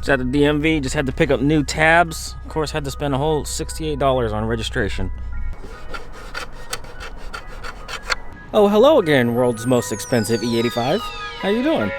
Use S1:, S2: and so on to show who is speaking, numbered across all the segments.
S1: Just at the DMV, just had to pick up new tabs. Of course, had to spend a whole $68 on registration. Oh, hello again, world's most expensive E85. How you doing?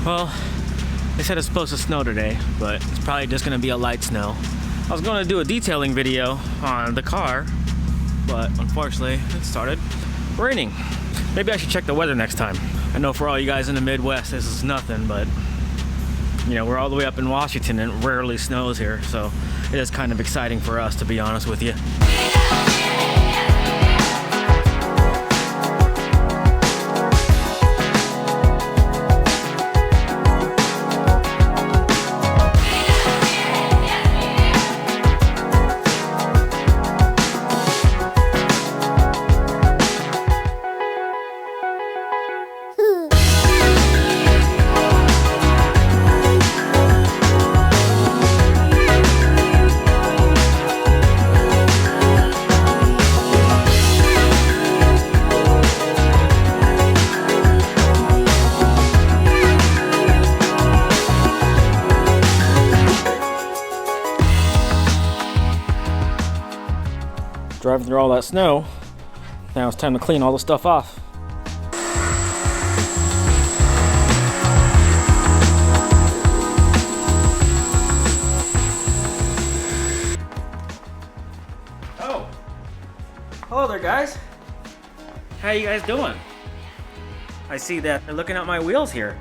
S1: Well, they said it's supposed to snow today, but it's probably just gonna be a light snow. I was gonna do a detailing video on the car, but unfortunately it started raining. Maybe I should check the weather next time. I know for all you guys in the Midwest this is nothing, but you know, we're all the way up in Washington and it rarely snows here, so it is kind of exciting for us, to be honest with you. Driving through all that snow, now it's time to clean all the stuff off. Oh, hello there guys. How you guys doing? I see that they're looking at my wheels here.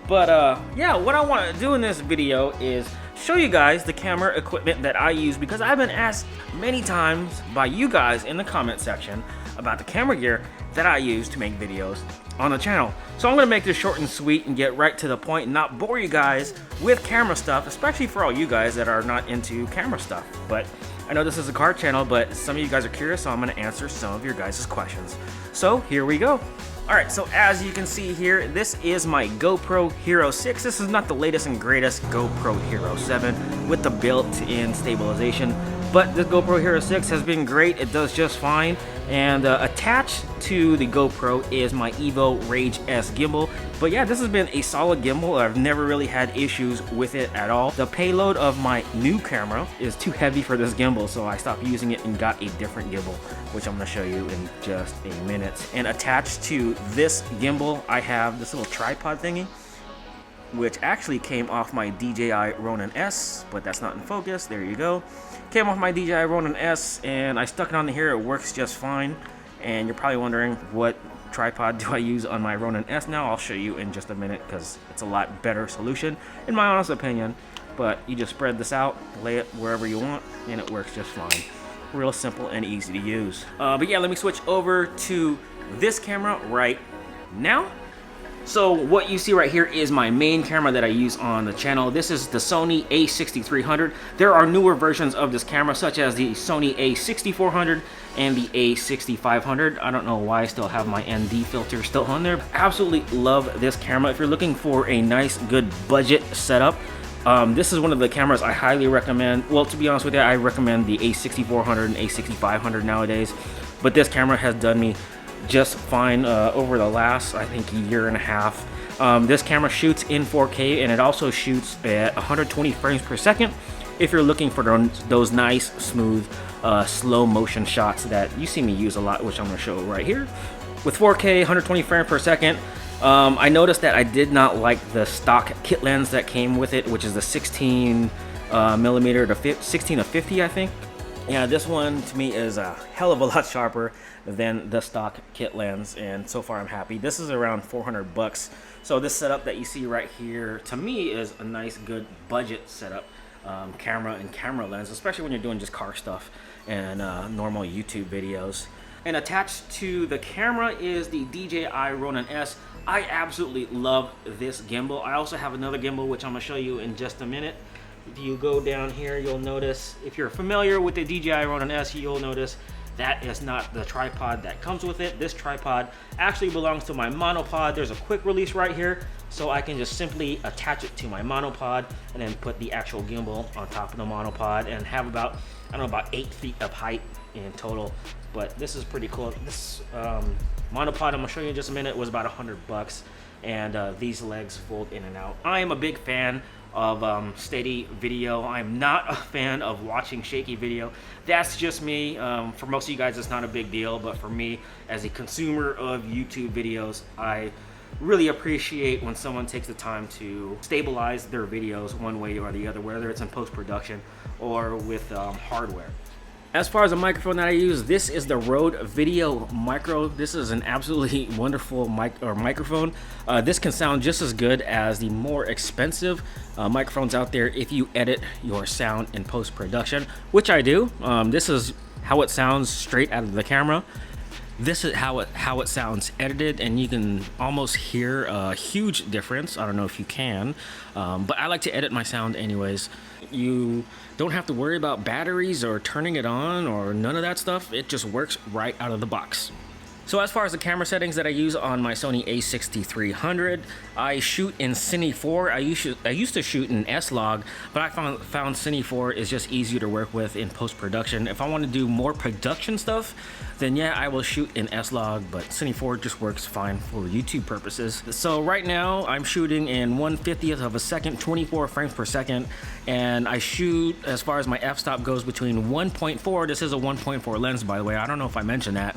S1: But yeah, what I want to do in this video is show you guys the camera equipment that I use, because I've been asked many times by you guys in the comment section about the camera gear that I use to make videos on the channel. So I'm gonna make this short and sweet and get right to the point and not bore you guys with camera stuff, especially for all you guys that are not into camera stuff. But I know this is a car channel, but some of you guys are curious, so I'm gonna answer some of your guys' questions. So here we go. Alright, so as you can see here, this is my GoPro Hero 6. This is not the latest and greatest GoPro Hero 7 with the built-in stabilization, but the GoPro Hero 6 has been great. It does just fine. And attached to the GoPro is my Evo Rage S gimbal. But yeah, this has been a solid gimbal. I've never really had issues with it at all. The payload of my new camera is too heavy for this gimbal, so I stopped using it and got a different gimbal, which I'm gonna show you in just a minute. And attached to this gimbal, I have this little tripod thingy, which actually came off my DJI Ronin S, but that's not in focus. There you go. Came off my DJI Ronin S, and I stuck it on here. It works just fine. And you're probably wondering, what tripod do I use on my Ronin S now? I'll show you in just a minute, because it's a lot better solution, in my honest opinion. But you just spread this out, lay it wherever you want, and it works just fine. Real simple and easy to use. But yeah, let me switch over to this camera right now. So what you see right here is my main camera that I use on the channel. This is the Sony a6300. There are newer versions of this camera, such as the Sony a6400 and the a6500. I don't know why I still have my ND filter still on there. Absolutely love this camera. If you're looking for a nice, good budget setup, this is one of the cameras I highly recommend. Well, to be honest with you, I recommend the a6400 and a6500 nowadays, but this camera has done me just fine over the last, I think, year and a half. This camera shoots in 4K, and it also shoots at 120 frames per second if you're looking for those nice, smooth, slow motion shots that you see me use a lot, which I'm going to show right here. With 4K, 120 frames per second, I noticed that I did not like the stock kit lens that came with it, which is the 16 millimeter to 16 to 50, I think. Yeah, this one to me is a hell of a lot sharper than the stock kit lens, and so far I'm happy. This is around 400 bucks. So this setup that you see right here, to me, is a nice, good budget setup. camera and camera lens, especially when you're doing just car stuff and normal YouTube videos. And attached to the camera is the DJI Ronin S. I absolutely love this gimbal. I also have another gimbal, which I'm gonna show you in just a minute. If you go down here, you'll notice, if you're familiar with the DJI Ronin S, you'll notice that is not the tripod that comes with it. This tripod actually belongs to my monopod. There's a quick release right here, so I can just simply attach it to my monopod and then put the actual gimbal on top of the monopod and have about, I don't know, about 8 feet of height in total. But this is pretty cool. This monopod, I'm gonna show you in just a minute, was about $100, and these legs fold in and out. I am a big fan of steady video. I'm not a fan of watching shaky video. That's just me. For most of you guys, it's not a big deal, but for me, as a consumer of YouTube videos, I really appreciate when someone takes the time to stabilize their videos one way or the other, whether it's in post-production or with hardware. As far as the microphone that I use, this is the Rode Video Micro. This is an absolutely wonderful microphone. This can sound just as good as the more expensive microphones out there if you edit your sound in post-production, which I do. This is how it sounds straight out of the camera. This is how it sounds edited, and you can almost hear a huge difference. I don't know if you can, but I like to edit my sound anyways. You don't have to worry about batteries or turning it on or none of that stuff. It just works right out of the box. So as far as the camera settings that I use on my Sony a6300, I shoot in Cine 4. I used to shoot in S-Log, but I found Cine 4 is just easier to work with in post-production. If I want to do more production stuff, then yeah, I will shoot in S-Log, but Cine 4 just works fine for YouTube purposes. So right now, I'm shooting in 1/50th of a second, 24 frames per second, and I shoot, as far as my f-stop goes, between 1.4, this is a 1.4 lens, by the way, I don't know if I mentioned that,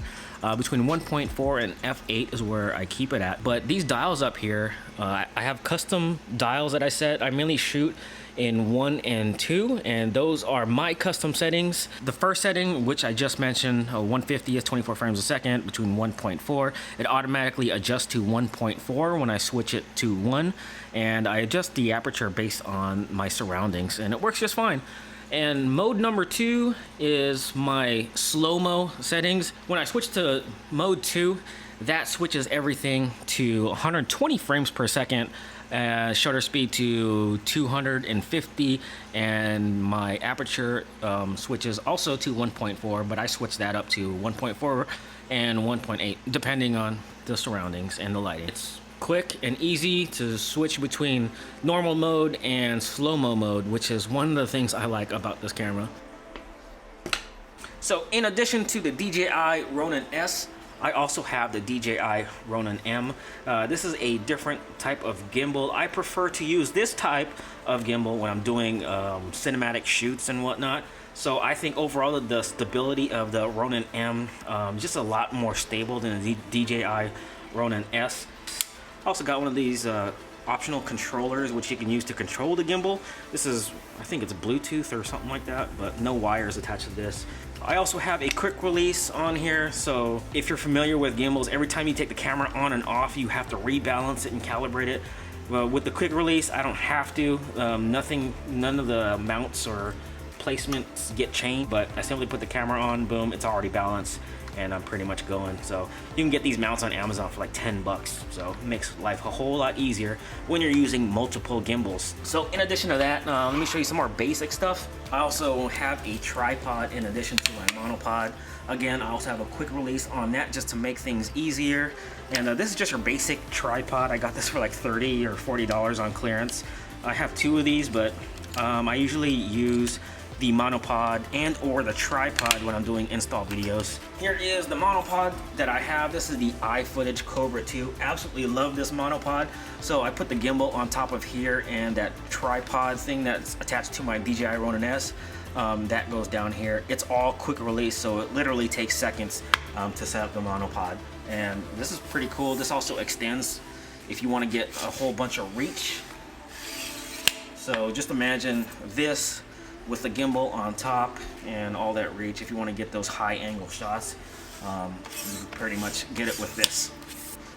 S1: between 1.4 and f8 is where I keep it at. But these dials up here, I have custom dials that I set. I mainly shoot in 1 and 2, and those are my custom settings. The first setting, which I just mentioned, 1/50th, 24 frames a second, between 1.4, it automatically adjusts to 1.4 when I switch it to 1, and I adjust the aperture based on my surroundings, and it works just fine. And mode number 2 is my slow-mo settings. When I switch to mode 2, that switches everything to 120 frames per second, shutter speed to 250, and my aperture switches also to 1.4, but I switch that up to 1.4 and 1.8, depending on the surroundings and the lighting. It's quick and easy to switch between normal mode and slow-mo mode, which is one of the things I like about this camera. So in addition to the DJI Ronin S, I also have the DJI Ronin M. This is a different type of gimbal. I prefer to use this type of gimbal when I'm doing cinematic shoots and whatnot. So I think overall the stability of the Ronin M just a lot more stable than the DJI Ronin S. I also got one of these optional controllers which you can use to control the gimbal. This is, I think it's Bluetooth or something like that, but no wires attached to this. I also have a quick release on here, so if you're familiar with gimbals, every time you take the camera on and off, you have to rebalance it and calibrate it. Well, with the quick release, I don't have to. None of the mounts or placements get changed, but I simply put the camera on, boom, it's already balanced, and I'm pretty much going. So you can get these mounts on Amazon for like 10 bucks. So it makes life a whole lot easier when you're using multiple gimbals. So in addition to that, let me show you some more basic stuff. I also have a tripod in addition to my monopod. Again, I also have a quick release on that just to make things easier. And this is just your basic tripod. I got this for like $30 or $40 on clearance. I have 2 of these, but I usually use the monopod and or the tripod when I'm doing install videos. Here is the monopod that I have. This is the iFootage Cobra 2. Absolutely love this monopod. So I put the gimbal on top of here, and that tripod thing that's attached to my DJI Ronin S, that goes down here. It's all quick release, so it literally takes seconds to set up the monopod. And this is pretty cool. This also extends if you want to get a whole bunch of reach. So just imagine this with the gimbal on top and all that reach. If you want to get those high angle shots, you pretty much get it with this.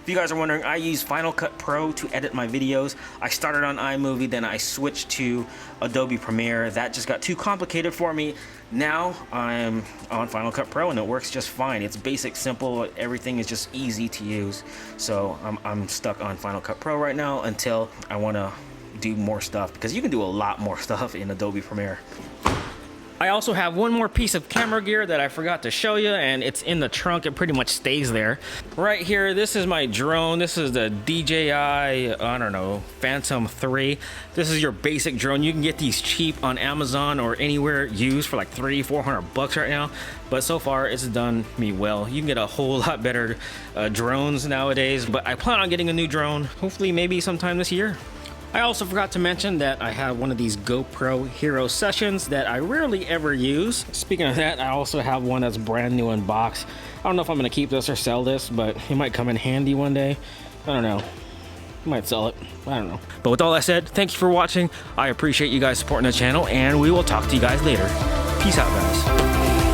S1: If you guys are wondering, I use Final Cut Pro to edit my videos. I started on iMovie, then I switched to Adobe Premiere. That just got too complicated for me. Now I'm on Final Cut Pro and it works just fine. It's basic, simple, everything is just easy to use. So I'm stuck on Final Cut Pro right now until I want to do more stuff, because you can do a lot more stuff in Adobe Premiere. I also have one more piece of camera gear that I forgot to show you, and it's in the trunk. It pretty much stays there. Right here, this is my drone. This is the DJI, I don't know, Phantom 3. This is your basic drone. You can get these cheap on Amazon or anywhere used for like $300-400 bucks right now. But so far, it's done me well. You can get a whole lot better drones nowadays, but I plan on getting a new drone, hopefully maybe sometime this year. I also forgot to mention that I have one of these GoPro Hero Sessions that I rarely ever use. Speaking of that, I also have one that's brand new in box. I don't know if I'm gonna keep this or sell this, but it might come in handy one day. I don't know. I might sell it. I don't know. But with all that said, thank you for watching. I appreciate you guys supporting the channel, and we will talk to you guys later. Peace out, guys.